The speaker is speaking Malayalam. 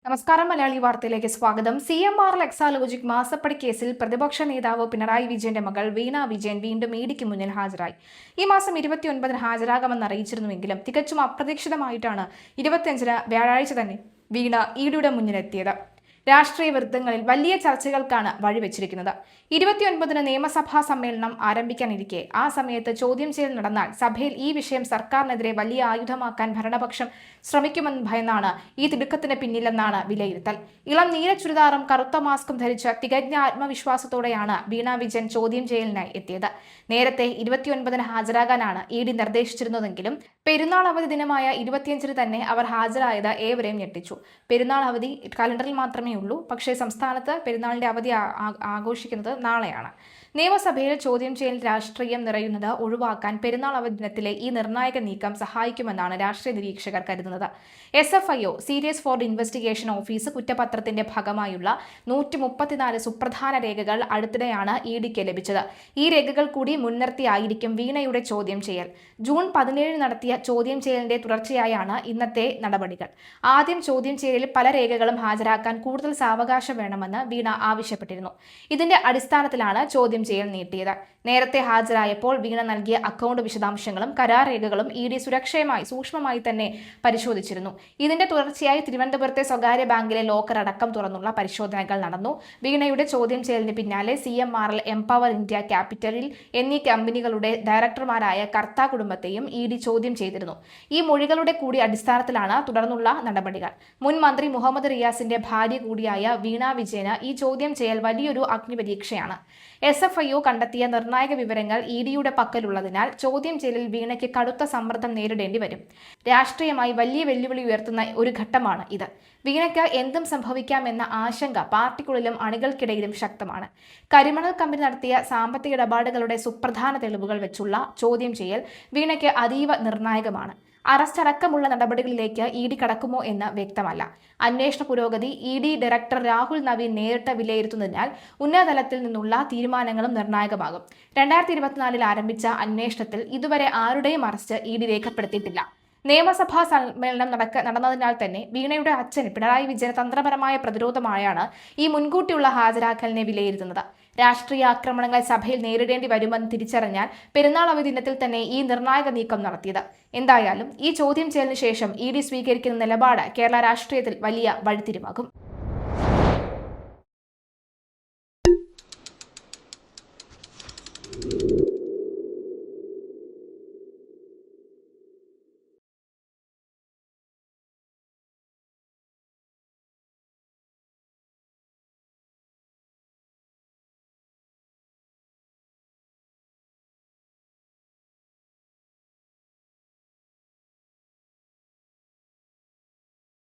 നമസ്കാരം. മലയാളി വാർത്തയിലേക്ക് സ്വാഗതം. CMRL എക്സാലോജിക് മാസപ്പടി കേസിൽ പ്രതിപക്ഷ നേതാവ് പിണറായി വിജയന്റെ മകൾ വീണ വിജയൻ വീണ്ടും ഇഡിക്ക് മുന്നിൽ ഹാജരായി. ഈ മാസം 29-ന് ഹാജരാകാമെന്ന് അറിയിച്ചിരുന്നുവെങ്കിലും തികച്ചും അപ്രതീക്ഷിതമായിട്ടാണ് 25-ന് വ്യാഴാഴ്ച തന്നെ വീണ ഇഡിയുടെ മുന്നിലെത്തിയത്. രാഷ്ട്രീയ വൃത്തങ്ങളിൽ വലിയ ചർച്ചകൾക്കാണ് വഴിവെച്ചിരിക്കുന്നത്. 29-ന് നിയമസഭാ സമ്മേളനം ആരംഭിക്കാനിരിക്കെ ആ സമയത്ത് ചോദ്യം ചെയ്യൽ നടന്നാൽ സഭയിൽ ഈ വിഷയം സർക്കാരിനെതിരെ വലിയ ആയുധമാക്കാൻ ഭരണപക്ഷം ശ്രമിക്കുമെന്ന് ഭയന്നാണ് ഈ തിടുക്കത്തിന് പിന്നിലെന്നാണ് വിലയിരുത്തൽ. ഇളം നീല ചുരിദാറും കറുത്ത മാസ്കും ധരിച്ച് തികഞ്ഞ ആത്മവിശ്വാസത്തോടെയാണ് വീണ വിജയൻ ചോദ്യം ചെയ്യലിനായി എത്തിയത്. നേരത്തെ 29-ന് ഹാജരാകാനാണ് ഇഡി നിർദ്ദേശിച്ചിരുന്നതെങ്കിലും പെരുന്നാൾ അവധി ദിനമായ 25-ന് തന്നെ അവർ ഹാജരായത് ഏവരെയും ഞെട്ടിച്ചു. പെരുന്നാൾ അവധി കലണ്ടറിൽ മാത്രമേ ഉള്ളൂ. പക്ഷേ സംസ്ഥാനത്ത് പെരുന്നാളിന്റെ അവധി ആഘോഷിക്കുന്നത് നാളെയാണ്. നിയമസഭയിൽ ചോദ്യം ചെയ്യൽ രാഷ്ട്രീയം നിറയുന്നത് ഒഴിവാക്കാൻ പെരുന്നാൾ അവധി ദിനത്തിലെ ഈ നിർണായക നീക്കം സഹായിക്കുമെന്നാണ് രാഷ്ട്രീയ നിരീക്ഷകർ കരുതുന്നത്. SFIO serious fraud investigation office കുറ്റപത്രത്തിന്റെ ഭാഗമായുള്ള 134 സുപ്രധാന രേഖകൾ അടുത്തിടെയാണ് ഇഡിക്ക് ലഭിച്ചത്. ഈ രേഖകൾ കൂടി മുൻനിർത്തിയായിരിക്കും വീണയുടെ ചോദ്യം ചെയ്യൽ. ജൂൺ 17 നടത്തിയ ചോദ്യം ചെയ്യലിന്റെ തുടർച്ചയായാണ് ഇന്നത്തെ നടപടികൾ. ആദ്യം ചോദ്യം ചെയ്യലിൽ പല രേഖകളും ഹാജരാക്കാൻ കൂടുതൽ സാവകാശം വേണമെന്ന് വീണ ആവശ്യപ്പെട്ടിരുന്നു. ഇതിന്റെ അടിസ്ഥാനത്തിലാണ് ചോദ്യം ചെയ്യൽ നീട്ടിയത്. നേരത്തെ ഹാജരായപ്പോൾ വീണ നൽകിയ അക്കൗണ്ട് വിശദാംശങ്ങളും കരാർ രേഖകളും ഇഡി സൂക്ഷ്മമായി തന്നെ പരിശോധിച്ചിരുന്നു. ഇതിന്റെ തുടർച്ചയായി തിരുവനന്തപുരത്തെ സ്വകാര്യ ബാങ്കിലെ ലോക്കർ അടക്കം തുറന്നുള്ള പരിശോധനകൾ നടന്നു. വീണയുടെ ചോദ്യം ചെയ്യലിന് പിന്നാലെ CMRL, എംപവർ ഇന്ത്യ ക്യാപിറ്റലിൽ എന്നീ കമ്പനികളുടെ ഡയറക്ടർമാരായ കർത്ത കുടുംബത്തെയും ഇഡി ചോദ്യം ചെയ്തിരുന്നു. ഈ മൊഴികളുടെ കൂടി അടിസ്ഥാനത്തിലാണ് തുടർന്നുള്ള നടപടികൾ. മുൻ മന്ത്രി മുഹമ്മദ് റിയാസിന്റെ ഭാര്യ കൂടിയായ വീണ വിജയന് ഈ ചോദ്യം ചെയ്യൽ വലിയൊരു അഗ്നിപരീക്ഷയാണ്. SFIO കണ്ടെത്തിയ നിർണായക വിവരങ്ങൾ ഇഡിയുടെ പക്കലുള്ളതിനാൽ ചോദ്യം ചെയ്യലിൽ വീണയ്ക്ക് കടുത്ത സമ്മർദ്ദം നേരിടേണ്ടി വരും. രാഷ്ട്രീയമായി വലിയ വെല്ലുവിളി ഉയർത്തുന്ന ഒരു ഘട്ടമാണ് ഇത്. വീണയ്ക്ക് എന്തും സംഭവിക്കാമെന്ന ആശങ്ക പാർട്ടിക്കുള്ളിലും അണികൾക്കിടയിലും ശക്തമാണ്. കരിമണൽ കമ്പനി നടത്തിയ സാമ്പത്തിക ഇടപാടുകളുടെ സുപ്രധാന തെളിവുകൾ വെച്ചുള്ള ചോദ്യം ചെയ്യൽ വീണയ്ക്ക് അതീവ നിർണായകമാണ്. അറസ്റ്റ് അടക്കമുള്ള നടപടികളിലേക്ക് ഇഡി കടക്കുമോ എന്ന് വ്യക്തമല്ല. അന്വേഷണ പുരോഗതി ഇഡി ഡയറക്ടർ രാഹുൽ നവീൻ നേരിട്ട് വിലയിരുത്തുന്നതിനാൽ ഉന്നതതലത്തിൽ നിന്നുള്ള തീരുമാനങ്ങളും നിർണായകമാകും. 2024-ൽ ആരംഭിച്ച അന്വേഷണത്തിൽ ഇതുവരെ ആരുടെയും അറസ്റ്റ് ഇഡി രേഖപ്പെടുത്തിയിട്ടില്ല. നിയമസഭാ സമ്മേളനം നടന്നതിനാൽ തന്നെ വീണയുടെ അച്ഛന് പിണറായി വിജയൻ തന്ത്രപരമായ പ്രതിരോധമായാണ് ഈ മുൻകൂട്ടിയുള്ള ഹാജരാക്കലിനെ വിലയിരുത്തുന്നത്. രാഷ്ട്രീയ ആക്രമണങ്ങൾ സഭയിൽ നേരിടേണ്ടി വരുമെന്ന് തിരിച്ചറിഞ്ഞാൽ പെരുന്നാൾ അവധി ദിനത്തിൽ തന്നെ ഈ നിർണായക നീക്കം നടത്തിയത്. എന്തായാലും ഈ ചോദ്യം ചെയ്യലിന് ശേഷം ഇഡി സ്വീകരിക്കുന്ന നിലപാട് കേരള രാഷ്ട്രീയത്തിൽ വലിയ വഴിത്തിരിവാകും.